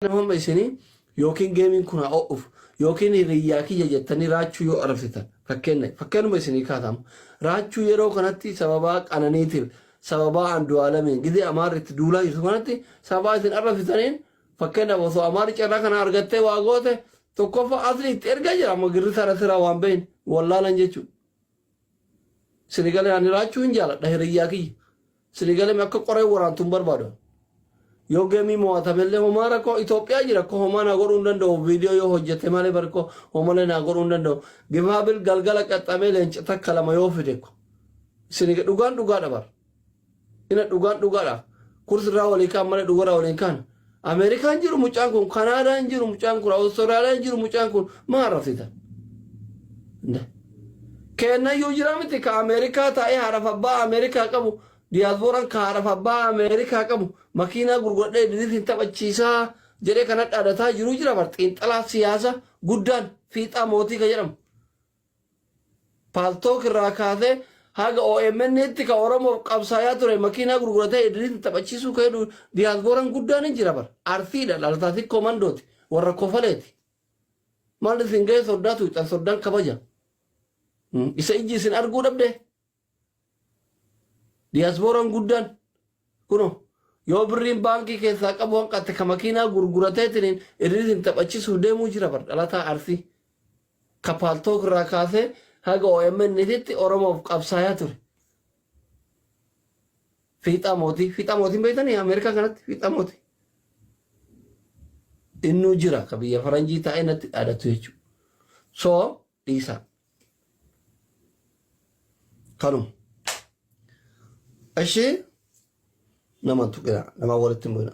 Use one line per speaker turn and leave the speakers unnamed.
Nama isinii yookiin geemiin kun haa o'uuf yookiin hiriyyaa kiyya jettanii raachuu yoo arfitan fakkeenuma isinii kaatamu raachuu yeroo kanatti sababaa qananiitiif sababaa Andu'aalamiin gidee amaaritti duulaa jirtu kanatti sababaa isin arrafitaniin fakkeenyaaf osoo amaari carraa kana argattee waa goote tokkoffaa asliitti erga jira amma girri sarasiraa waan behin wallaalan jechuudha. Sinigalee ani raachuu hin jaaladha hiriyyaa kiyya sinigalee akka qoree waraantuun barbaadu. Yoo geemii mo'atamellee homaa rakkoo Itoophiyaa jira akka homaa naa godhuu hin danda'u viidiyoo yoo hojjette malee barkoo homalee naa godhuu hin danda'u gifaabil galgala qaxxamee leenca takka lama yoo fide ko siniga dhugaan dhugaadha bar ina dhugaan dhugaadha kursirraa walii kaan malee dhugaraa walii kaan Ameerikaan jiru mucaan kun Kanaadaan jiru mucaan kun Awustiraaliyaan jiru mucaan kun maa rafita kennayyuu jira miti ka Ameerikaa taa'ee harafa abbaa Ameerikaa qabu diyaaspooraan ka harafa abbaa Ameerikaa qabu makiinaa gurguradhee idiliitiin taphachiisaa jedhee kana dhaadataa jiru jira bar xiinxalaa siyaasa guddaan fiixaa mootii ka jedhamu paaltook irraa kaasee haga OMN'tti ka Oromoof qabsaayaa ture makiinaa gurguratee idiliitiin taphachiisuu ka jedhu diyaaspooraan guddaan hin jira bar arsiidha dhalataati koomandooti warra kofaleeti maal isin ga'ee soddaatu ixan soddaan kabaja isa ijji isin arguu dhabde diyaaspooraan guddaan kuno yoo birriin baankii keessaa qabu hanqatte ka makiinaa gurgurateetiin idiliitiin taphachiisuuf deemuu jira bar dhalataa arsii ka paaltook irraa kaasee haga OMN'tti Oromoof qabsaayaa ture. Fiixaa mootiin beektanii Ameerikaa kanatti fiixaa mootii. Innuu jira ka biyya faranjii taa'ee natti dhaadatu jechuudha. Soo dhiisaa. Kanuma. Ishee nama tuqina nama walitti hin bu'ina.